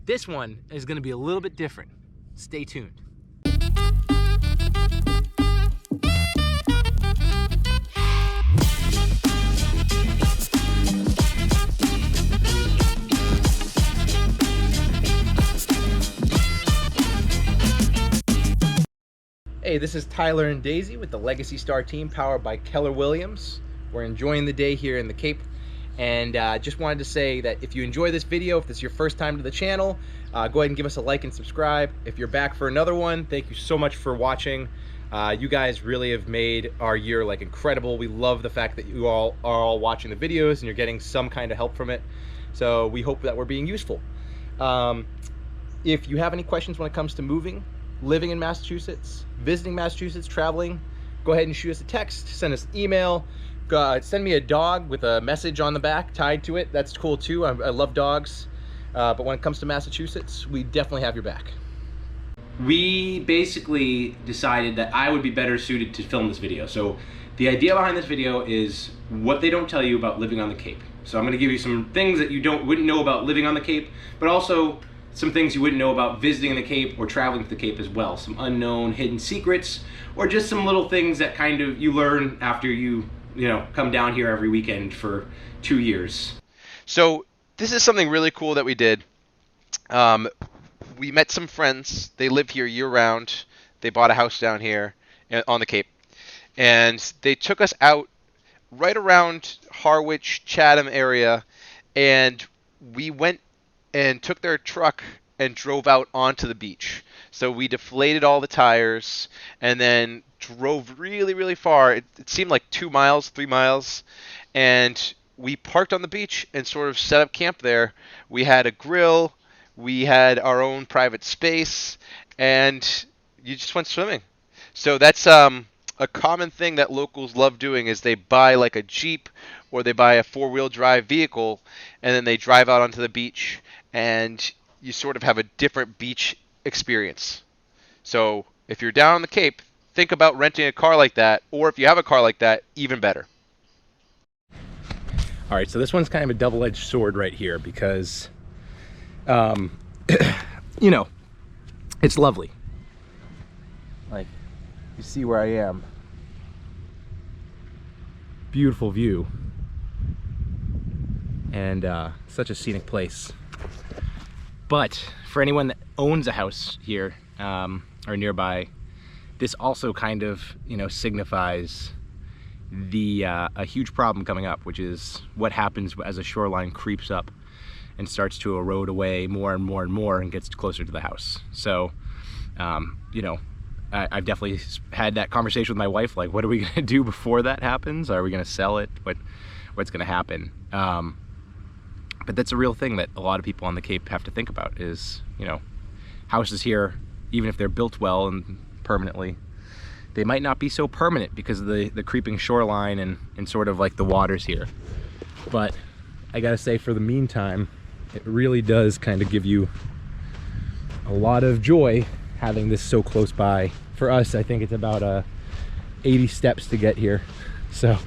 this one is going to be a little bit different. Stay tuned. Hey, this is Tyler and Daisy with the Legacy Star team powered by Keller Williams. We're enjoying the day here in the Cape, and just wanted to say that if you enjoy this video, if this is your first time to the channel, go ahead and give us a like and subscribe. If you're back for another one, thank you so much for watching. You guys really have made our year like incredible. We love the fact that you all are all watching the videos and you're getting some kind of help from it. So we hope that we're being useful. If you have any questions when it comes to moving, living in Massachusetts, visiting Massachusetts, traveling, go ahead and shoot us a text, send us an email, send me a dog with a message on the back tied to it. That's cool too. I love dogs. But when it comes to Massachusetts, we definitely have your back. We basically decided that I would be better suited to film this video. So the idea behind this video is what they don't tell you about living on the Cape. So I'm going to give you some things that you wouldn't know about living on the Cape, but also some things you wouldn't know about visiting the Cape or traveling to the Cape as well. Some unknown hidden secrets, or just some little things that kind of you learn after you come down here every weekend for 2 years. So this is something really cool that we did. We met some friends. They live here year round. They bought a house down here on the Cape, and they took us out right around Harwich, Chatham area, and we went and took their truck and drove out onto the beach. So we deflated all the tires and then drove really, really far. It seemed like 2 miles, 3 miles, and we parked on the beach and sort of set up camp there. We had a grill, we had our own private space, and you just went swimming. So that's a common thing that locals love doing, is they buy like a Jeep or they buy a four-wheel drive vehicle and then they drive out onto the beach, and you sort of have a different beach experience. So if you're down on the Cape, think about renting a car like that, or if you have a car like that, even better. All right, so this one's kind of a double-edged sword right here because, it's lovely. Like, you see where I am. Beautiful view. And such a scenic place. But for anyone that owns a house here or nearby, this also kind of, signifies a huge problem coming up, which is what happens as a shoreline creeps up and starts to erode away more and more and more and gets closer to the house. So, I've definitely had that conversation with my wife, like, what are we gonna do before that happens? Are we gonna sell it? What's gonna happen? But that's a real thing that a lot of people on the Cape have to think about is, houses here, even if they're built well and permanently, they might not be so permanent because of the creeping shoreline and sort of like the waters here. But I gotta say, for the meantime, it really does kind of give you a lot of joy having this so close by. For us, I think it's about 80 steps to get here. So,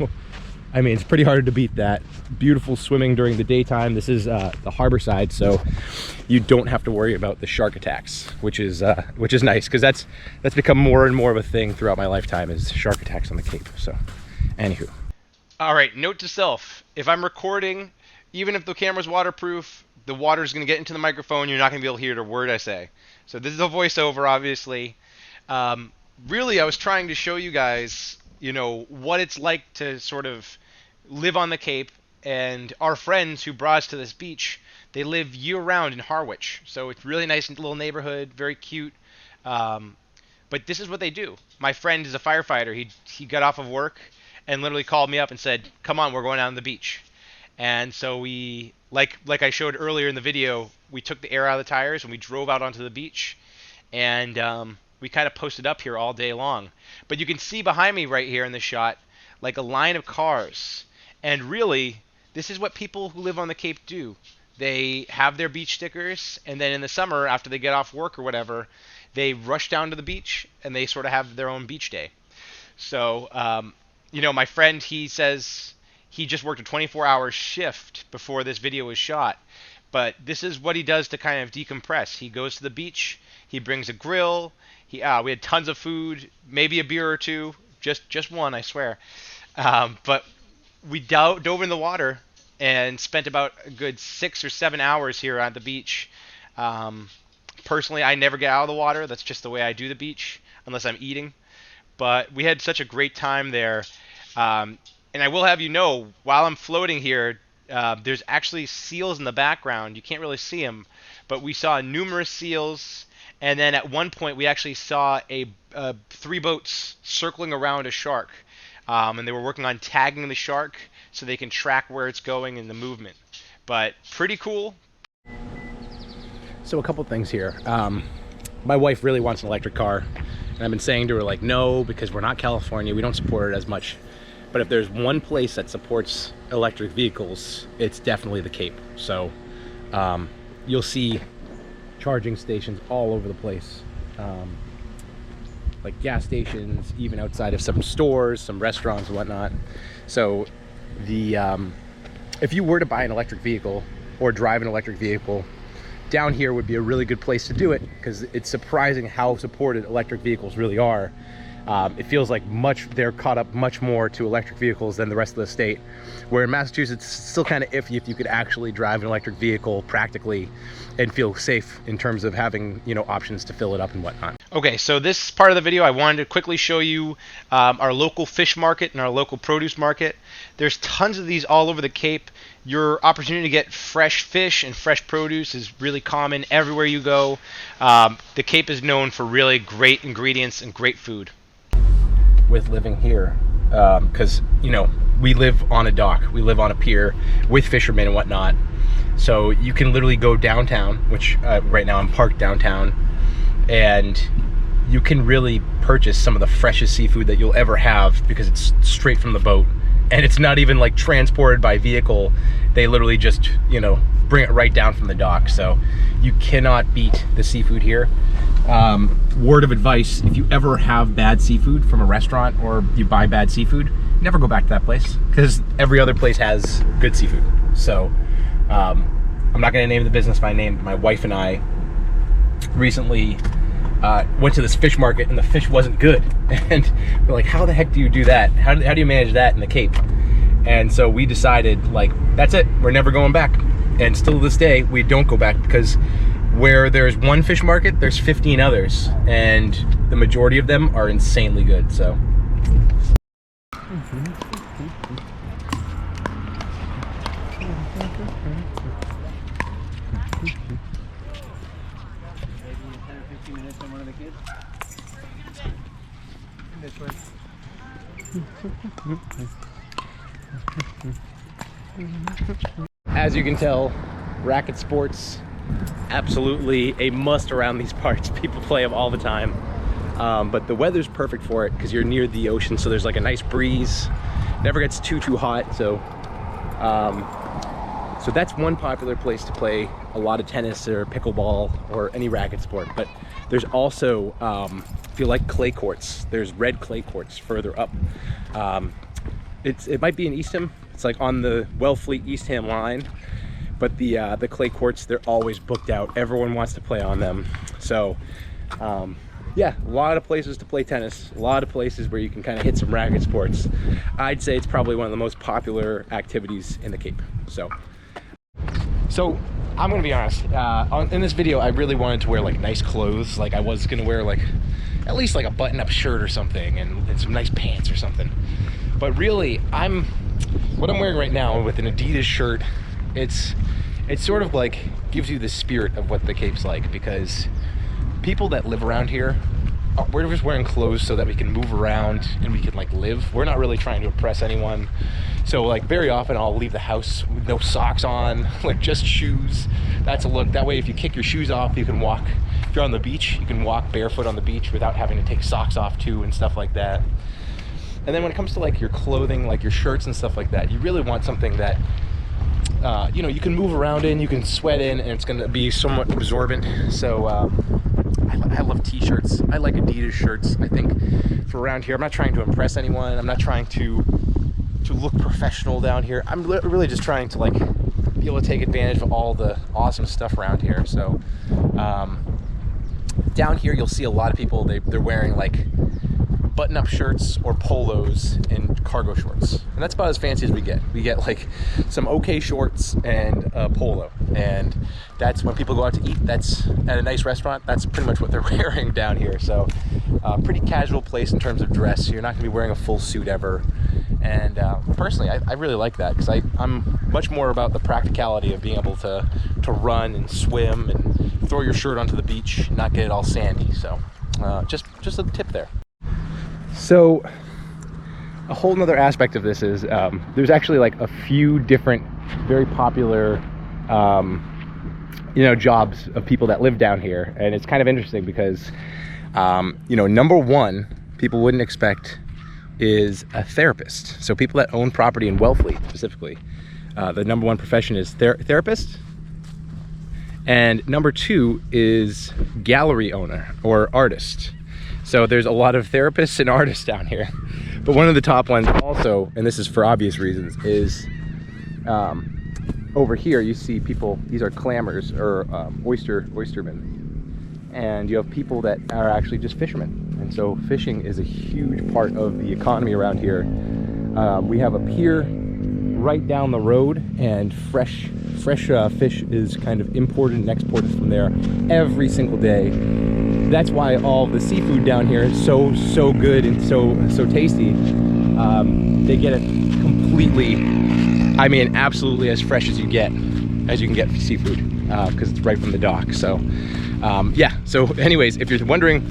I mean, it's pretty hard to beat that. Beautiful swimming during the daytime. This is the harbor side, so you don't have to worry about the shark attacks, which is nice, because that's become more and more of a thing throughout my lifetime, is shark attacks on the Cape. So, anywho. All right, note to self: if I'm recording, even if the camera's waterproof, the water's going to get into the microphone. You're not going to be able to hear a word I say. So this is a voiceover, obviously. Really, I was trying to show you guys, what it's like to sort of live on the Cape. And our friends who brought us to this beach, they live year-round in Harwich. So it's really nice little neighborhood, very cute. But this is what they do. My friend is a firefighter. He got off of work and literally called me up and said, "Come on, we're going down to the beach." And so we, like I showed earlier in the video, we took the air out of the tires and we drove out onto the beach. And we kind of posted up here all day long. But you can see behind me right here in the shot, like a line of cars. And really, this is what people who live on the Cape do. They have their beach stickers, and then in the summer, after they get off work or whatever, they rush down to the beach, and they sort of have their own beach day. So, my friend, he says he just worked a 24-hour shift before this video was shot. But this is what he does to kind of decompress. He goes to the beach. He brings a grill. We had tons of food, maybe a beer or two, just one, I swear. But we dove in the water and spent about a good 6 or 7 hours here on the beach. Personally, I never get out of the water. That's just the way I do the beach, unless I'm eating. But we had such a great time there. And I will have you know, while I'm floating here, there's actually seals in the background. You can't really see them, but we saw numerous seals. And then at one point, we actually saw 3 boats circling around a shark. And they were working on tagging the shark so they can track where it's going and the movement. But pretty cool. So a couple things here. My wife really wants an electric car, and I've been saying to her, like, no, because we're not California, we don't support it as much. But if there's one place that supports electric vehicles, it's definitely the Cape. So you'll see charging stations all over the place, like gas stations, even outside of some stores, some restaurants and whatnot. So if you were to buy an electric vehicle or drive an electric vehicle, down here would be a really good place to do it, because it's surprising how supported electric vehicles really are. It feels like they're caught up much more to electric vehicles than the rest of the state, where in Massachusetts it's still kind of iffy if you could actually drive an electric vehicle practically and feel safe in terms of having, you know, options to fill it up and whatnot. Okay, so this part of the video I wanted to quickly show you our local fish market and our local produce market. There's tons of these all over the Cape. Your opportunity to get fresh fish and fresh produce is really common everywhere you go. The Cape is known for really great ingredients and great food. With living here, because, you know, we live on a dock, we live on a pier with fishermen and whatnot, so you can literally go downtown, which right now I'm parked downtown, and you can really purchase some of the freshest seafood that you'll ever have, because it's straight from the boat, and it's not even like transported by vehicle. They literally just, you know, bring it right down from the dock. So you cannot beat the seafood here. Word of advice, if you ever have bad seafood from a restaurant or you buy bad seafood, never go back to that place, because every other place has good seafood. So I'm not going to name the business by name, but my wife and I recently went to this fish market, and the fish wasn't good. And we're like, how the heck do you do that? How do you manage that in the Cape? And so we decided, like, that's it, we're never going back. And still to this day, we don't go back, because where there's one fish market, there's 15 others, and the majority of them are insanely good. So as you can tell, Racket Sports, absolutely a must around these parts. People play them all the time, but the weather's perfect for it because you're near the ocean, so there's like a nice breeze, never gets too hot. So so that's one popular place to play a lot of tennis or pickleball or any racket sport. But there's also, if you like clay courts, there's red clay courts further up. It might be in Eastham. It's like on the Wellfleet Eastham line, but the clay courts, they're always booked out. Everyone wants to play on them. So yeah, a lot of places to play tennis, a lot of places where you can kind of hit some racket sports. I'd say it's probably one of the most popular activities in the Cape. So I'm gonna be honest, in this video I really wanted to wear like nice clothes. Like I was gonna wear like at least like a button-up shirt or something, and some nice pants or something. But really, what I'm wearing right now with an Adidas shirt, it's sort of like gives you the spirit of what the Cape's like, because people that live around here, we're just wearing clothes so that we can move around and we can like live. We're not really trying to impress anyone. So like very often I'll leave the house with no socks on, like just shoes. That's a look. That way if you kick your shoes off, you can walk. If you're on the beach, you can walk barefoot on the beach without having to take socks off too and stuff like that. And then when it comes to like your clothing, like your shirts and stuff like that, you really want something that you know, you can move around in, you can sweat in, and it's gonna be somewhat absorbent. So I love t-shirts. I like Adidas shirts. I think for around here, I'm not trying to impress anyone. I'm not trying to look professional down here. I'm really just trying to like be able to take advantage of all the awesome stuff around here. So down here you'll see a lot of people, they're wearing like button-up shirts or polos and cargo shorts, and that's about as fancy as we get. We get like some okay shorts and a polo, and that's when people go out to eat. That's at a nice restaurant, that's pretty much what they're wearing down here. So pretty casual place in terms of dress. You're not gonna be wearing a full suit ever, and personally I really like that, because I'm much more about the practicality of being able to run and swim and throw your shirt onto the beach, not get it all sandy. So just a tip there. So a whole nother aspect of this is there's actually like a few different very popular jobs of people that live down here, and it's kind of interesting because number one, people wouldn't expect, is a therapist. So people that own property in Wellfleet specifically, the number one profession is therapist, and number two is gallery owner or artist. So there's a lot of therapists and artists down here. But one of the top ones also, and this is for obvious reasons, is over here you see people, these are clammers or oystermen. And you have people that are actually just fishermen. And so fishing is a huge part of the economy around here. We have a pier right down the road, and fresh fish is kind of imported and exported from there every single day. That's why all the seafood down here is so good and so tasty. They get it completely, I mean absolutely as fresh as you can get seafood, because it's right from the dock. So yeah, so anyways, if you're wondering,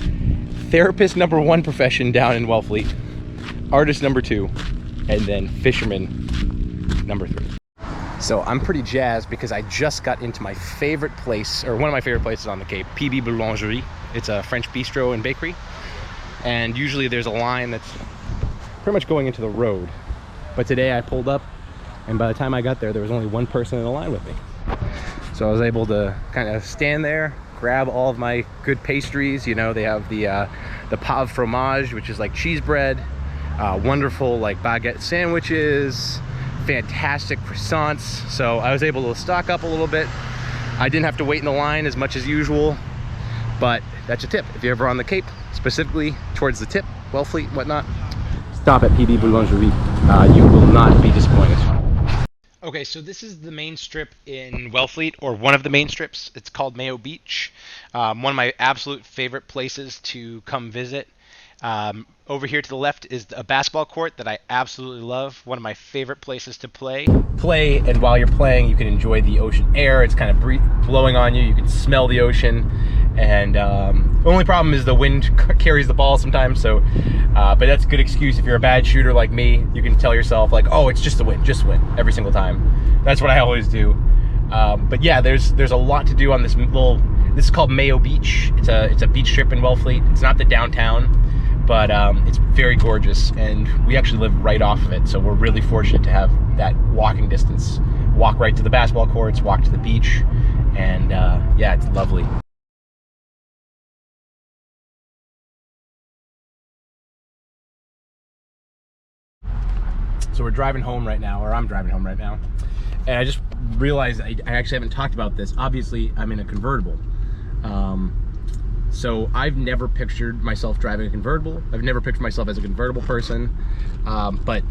therapist number one profession down in Wellfleet, artist number two, and then fisherman number three. So I'm pretty jazzed because I just got into my favorite place, or one of my favorite places on the Cape, Blue Lingerie. It's a French bistro and bakery, and usually there's a line that's pretty much going into the road, but today I pulled up, and by the time I got there was only one person in the line with me. So I was able to kind of stand there, grab all of my good pastries. They have the pave fromage, which is like cheese bread, wonderful like baguette sandwiches, fantastic croissants. So I was able to stock up a little bit. I didn't have to wait in the line as much as usual, but that's a tip. If you're ever on the Cape, specifically towards the tip, Wellfleet, whatnot, stop at Blue Lingerie. You will not be disappointed. Okay, so this is the main strip in Wellfleet, or one of the main strips. It's called Mayo Beach. One of my absolute favorite places to come visit. Over here to the left is a basketball court that I absolutely love. One of my favorite places to play. And while you're playing, you can enjoy the ocean air. It's kind of blowing on you. You can smell the ocean. And the only problem is the wind carries the ball sometimes. So, but that's a good excuse. If you're a bad shooter like me, you can tell yourself like, oh, it's just the wind, every single time. That's what I always do. But yeah, there's a lot to do on this this is called Mayo Beach. It's a beach strip in Wellfleet. It's not the downtown, but it's very gorgeous, and we actually live right off of it, so we're really fortunate to have that walking distance. Walk right to the basketball courts, walk to the beach, and yeah, it's lovely. So we're driving home right now, or I'm driving home right now, and I just realized I actually haven't talked about this. Obviously, I'm in a convertible. So I've never pictured myself driving a convertible. I've never pictured myself as a convertible person. But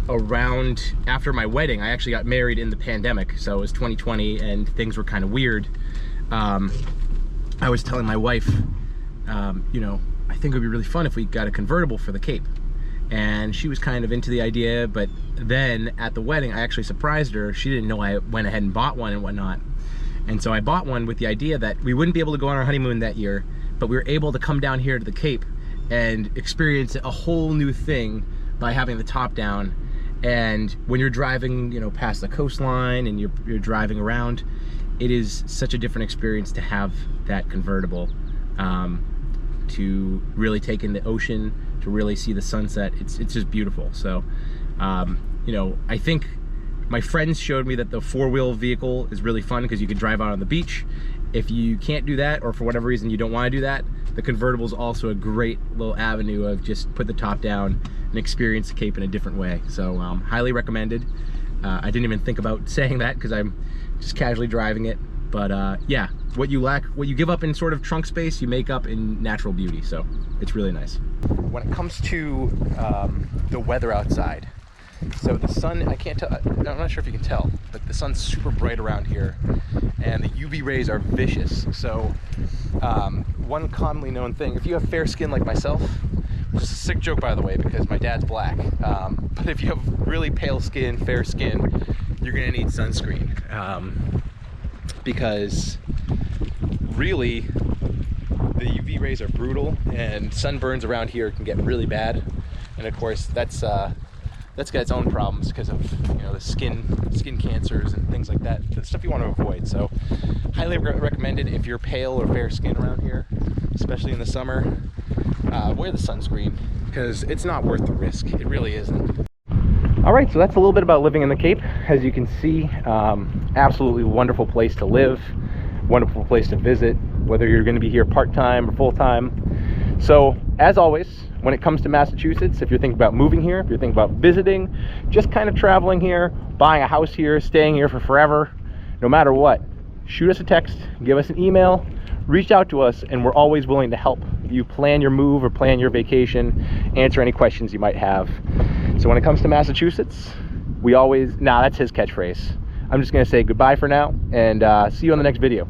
around after my wedding, I actually got married in the pandemic. So it was 2020 and things were kind of weird. I was telling my wife, I think it would be really fun if we got a convertible for the Cape. And she was kind of into the idea, but then at the wedding, I actually surprised her. She didn't know I went ahead and bought one and whatnot. And so I bought one with the idea that we wouldn't be able to go on our honeymoon that year, but we were able to come down here to the Cape and experience a whole new thing by having the top down. And when you're driving, past the coastline and you're driving around, it is such a different experience to have that convertible, to really take in the ocean, to really see the sunset. It's just beautiful. So, I think my friends showed me that the four-wheel vehicle is really fun because you can drive out on the beach. If you can't do that, or for whatever reason you don't want to do that, the convertible is also a great little avenue of just put the top down and experience the Cape in a different way. So highly recommended. I didn't even think about saying that because I'm just casually driving it. But yeah, what you give up in sort of trunk space, you make up in natural beauty. So it's really nice. When it comes to the weather outside, so the sun, I can't tell, I'm not sure if you can tell, but the sun's super bright around here, and the UV rays are vicious. So one commonly known thing, if you have fair skin like myself, which is a sick joke by the way, because my dad's black, but if you have really pale skin, fair skin, you're gonna need sunscreen, because really the UV rays are brutal, and sunburns around here can get really bad. And of course that's got its own problems because of, you know, the skin cancers and things like that, the stuff you want to avoid. So highly recommended if you're pale or fair skin around here, especially in the summer, wear the sunscreen, because it's not worth the risk. It really isn't. All right, so that's a little bit about living in the Cape. As you can see, absolutely wonderful place to live, wonderful place to visit, whether you're going to be here part-time or full-time. So as always, when it comes to Massachusetts, if you're thinking about moving here, if you're thinking about visiting, just kind of traveling here, buying a house here, staying here for forever, no matter what, shoot us a text, give us an email, reach out to us, and we're always willing to help you plan your move or plan your vacation, answer any questions you might have. So when it comes to Massachusetts, we always, that's his catchphrase. I'm just going to say goodbye for now, and see you on the next video.